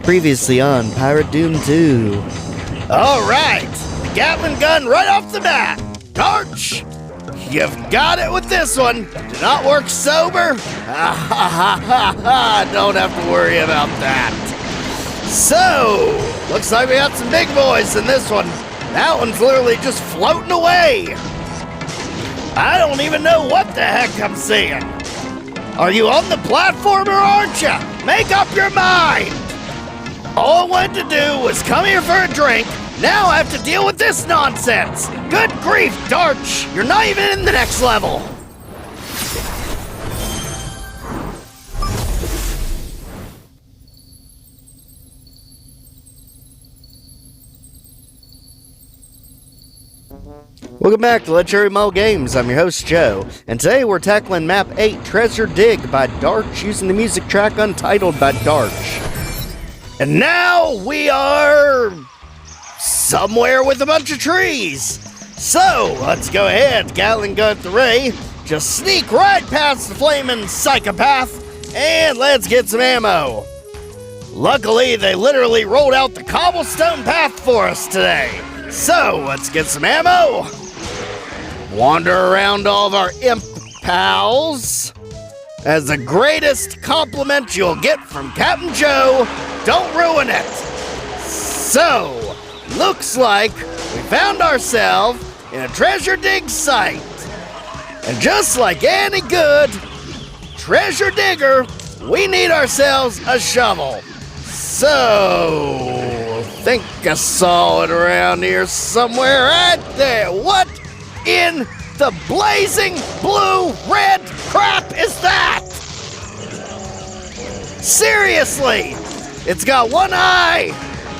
Previously on Pirate Doom 2. Alright, Gatling gun right off the bat. Darch, you've got it with this one. Do not work sober. Don't have to worry about that. So, looks like we got some big boys in this one. That one's literally just floating away. I don't even know what the heck I'm seeing. Are you on the platform or aren't you? Make up your mind. All I wanted to do was come here for a drink. Now I have to deal with this nonsense. Good grief, Darch. You're not even in the next level. Welcome back to Let's Cherry Mull Games. I'm your host, Joe, and today we're tackling Map 8, Trezer Dig by Darch, using the music track Untitled by Darch. And now we are somewhere with a bunch of trees. So, let's go ahead, Gatling gun the ray, just sneak right past the flaming psychopath, and let's get some ammo. Luckily, they literally rolled out the cobblestone path for us today. So, let's get some ammo. Wander around all of our imp pals. As the greatest compliment you'll get from Captain Joe, don't ruin it. So, looks like we found ourselves in a treasure dig site. And just like any good treasure digger, we need ourselves a shovel. So, think I saw it around here somewhere right there. What in the blazing blue red crap is that? Seriously, it's got one eye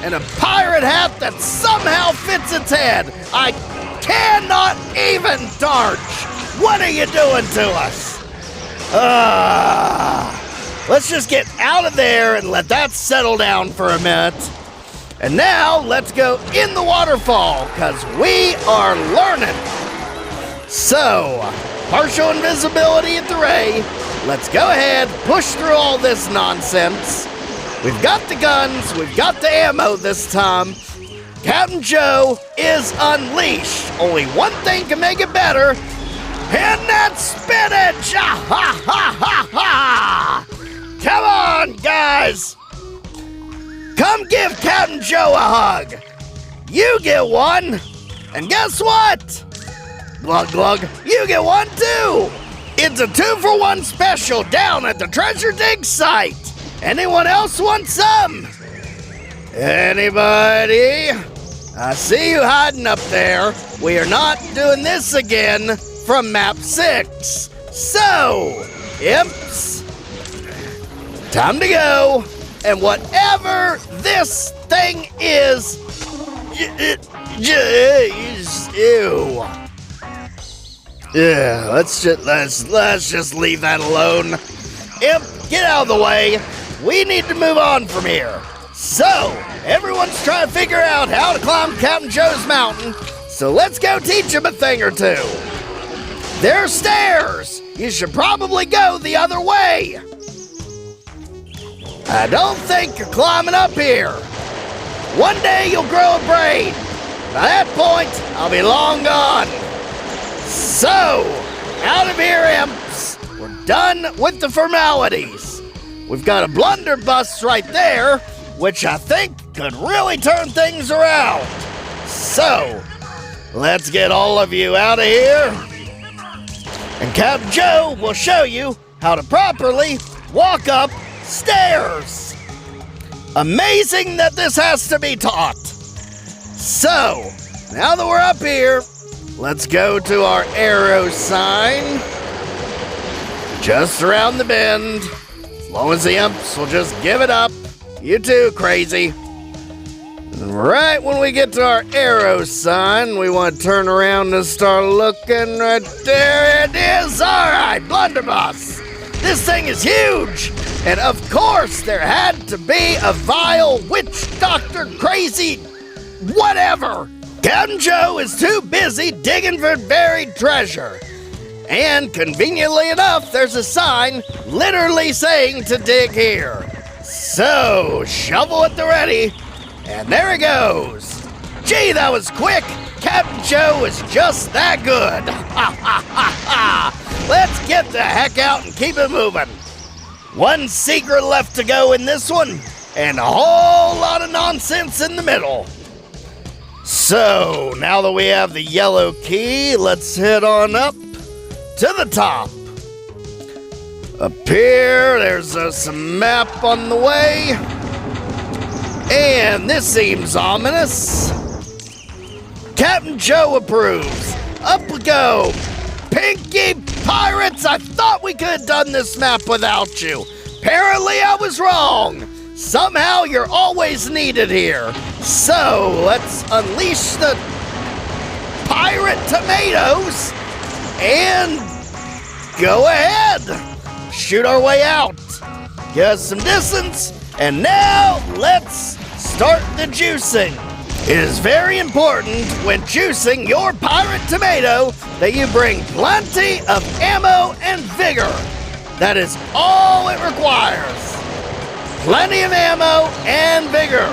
and a pirate hat that somehow fits its head. I cannot even, Darch. What are you doing to us? Let's just get out of there and let that settle down for a minute. And now, let's go in the waterfall, because we are learning. So, partial invisibility at the ray. Let's go ahead, push through all this nonsense. We've got the guns, we've got the ammo this time. Captain Joe is unleashed. Only one thing can make it better, and that's spinach! Ha ha ha ha! Come on, guys! Come give Captain Joe a hug. You get one, and guess what? Glug glug, you get one too! It's a 2-for-1 special down at the Trezer Dig site! Anyone else want some? Anybody? I see you hiding up there. We are not doing this again from Map 6. So, imps, time to go. And whatever this thing is, ew. Yeah, let's just leave that alone. Imp, get out of the way. We need to move on from here. So, everyone's trying to figure out how to climb Captain Joe's mountain. So let's go teach him a thing or two. There are stairs. You should probably go the other way. I don't think you're climbing up here. One day you'll grow a brain. By that point, I'll be long gone. So, out of here, imps. We're done with the formalities. We've got a blunderbuss right there, which I think could really turn things around. So, let's get all of you out of here. And Captain Joe will show you how to properly walk up stairs. Amazing that this has to be taught. So, now that we're up here, let's go to our arrow sign. Just around the bend. As long as the imps will just give it up. You too, crazy. And right when we get to our arrow sign, we want to turn around and start looking. Right there it is. All right, blunderbuss. This thing is huge. And of course, there had to be a vile witch doctor crazy whatever. Captain Joe is too busy digging for buried treasure. And conveniently enough, there's a sign literally saying to dig here. So, shovel at the ready, and there it goes. Gee, that was quick. Captain Joe is just that good. Let's get the heck out and keep it moving. One secret left to go in this one, and a whole lot of nonsense in the middle. So, now that we have the yellow key, let's head on up to the top. Up here, there's some map on the way. And this seems ominous. Captain Joe approves. Up we go. Pinky Pirates, I thought we could have done this map without you. Apparently I was wrong. Somehow you're always needed here. So let's unleash the pirate tomatoes and go ahead. Shoot our way out. Get us some distance. And now let's start the juicing. It is very important when juicing your pirate tomato that you bring plenty of ammo and vigor. That is all it requires. Plenty of ammo and vigor.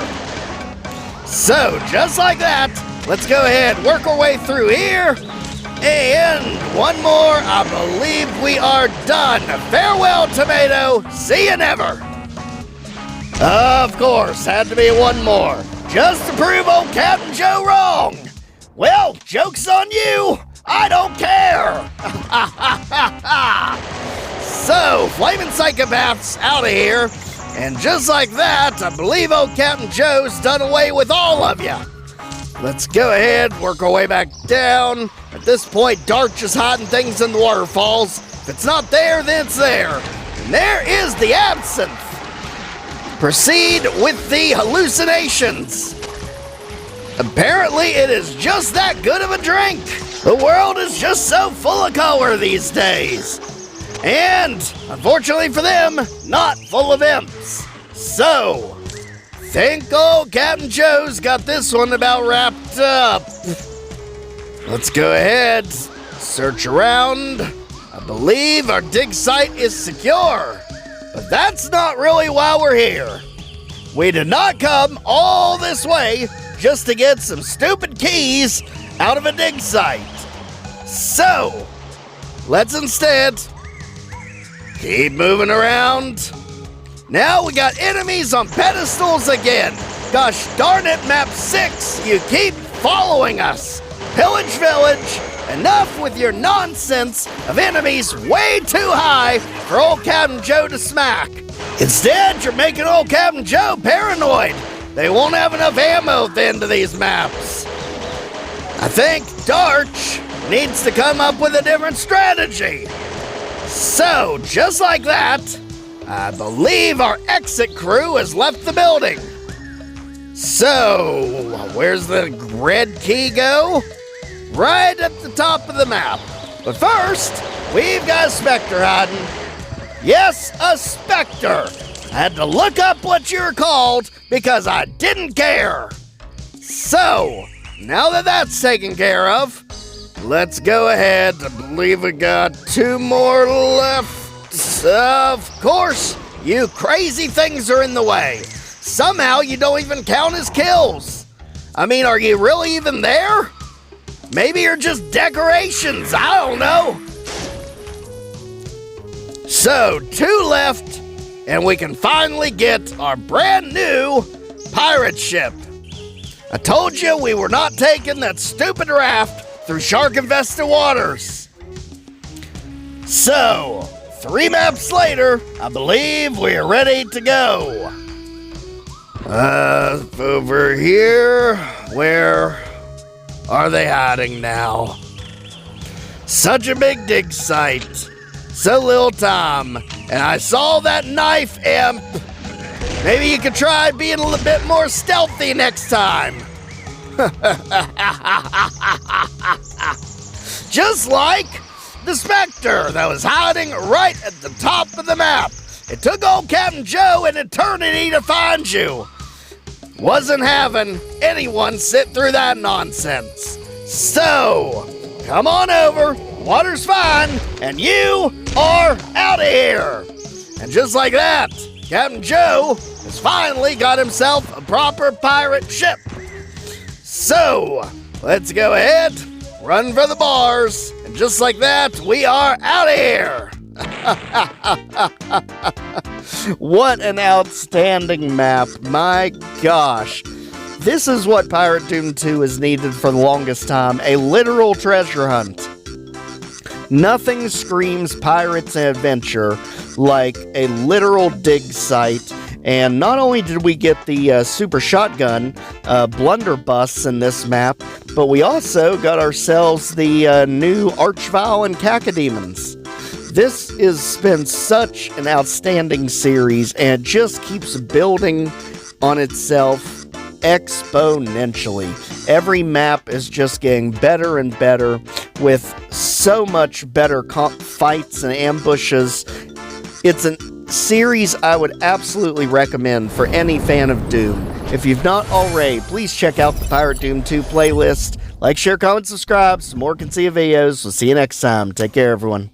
So, just like that, let's go ahead, work our way through here. And one more, I believe we are done. Farewell, tomato. See you never. Of course, had to be one more. Just to prove old Captain Joe wrong. Well, joke's on you. I don't care. So, flaming psychopaths out of here. And just like that, I believe old Captain Joe's done away with all of you. Let's go ahead, work our way back down. At this point, Darch is hiding things in the waterfalls. If it's not there, then it's there. And there is the absinthe. Proceed with the hallucinations. Apparently, it is just that good of a drink. The world is just so full of color these days. And, unfortunately for them, not full of imps. So, think old Captain Joe's got this one about wrapped up. Let's go ahead, search around. I believe our dig site is secure. But that's not really why we're here. We did not come all this way just to get some stupid keys out of a dig site. So, let's instead keep moving around. Now we got enemies on pedestals again. Gosh darn it, map 6, you keep following us. Pillage Village, enough with your nonsense of enemies way too high for old Captain Joe to smack. Instead, you're making old Captain Joe paranoid. They won't have enough ammo at the end of these maps. I think Darch needs to come up with a different strategy. So, just like that, I believe our exit crew has left the building. So, where's the red key go? Right at the top of the map. But first, we've got a specter hiding. Yes, a specter. I had to look up what you're called because I didn't care. So, now that that's taken care of, let's go ahead. I believe we got 2 more left. Of course, you crazy things are in the way. Somehow you don't even count as kills. I mean, are you really even there? Maybe you're just decorations, I don't know. So, 2 left, and we can finally get our brand new pirate ship. I told you we were not taking that stupid raft through shark-infested waters. So, 3 maps later, I believe we're ready to go. Over here, where are they hiding now? Such a big dig site, so little time, and I saw that knife imp. Maybe you could try being a little bit more stealthy next time. Just like the specter that was hiding right at the top of the map. It took old Captain Joe an eternity to find you. Wasn't having anyone sit through that nonsense. So, come on over, water's fine, and you are out of here. And just like that, Captain Joe has finally got himself a proper pirate ship. So, let's go ahead, run for the bars, and just like that, we are out of here. What an outstanding map. My gosh. This is what Pirate Doom 2 has needed for the longest time. A literal treasure hunt. Nothing screams pirates and adventure like a literal dig site. And not only did we get the super shotgun blunderbuss in this map, but we also got ourselves the new Archvile and Cacodemons. This has been such an outstanding series, and it just keeps building on itself exponentially. Every map is just getting better and better, with so much better fights and ambushes. It's a series I would absolutely recommend for any fan of Doom. If you've not already, please check out the Pirate Doom 2 playlist. Like, share, comment, subscribe. Some more Can See videos. We'll see you next time. Take care, everyone.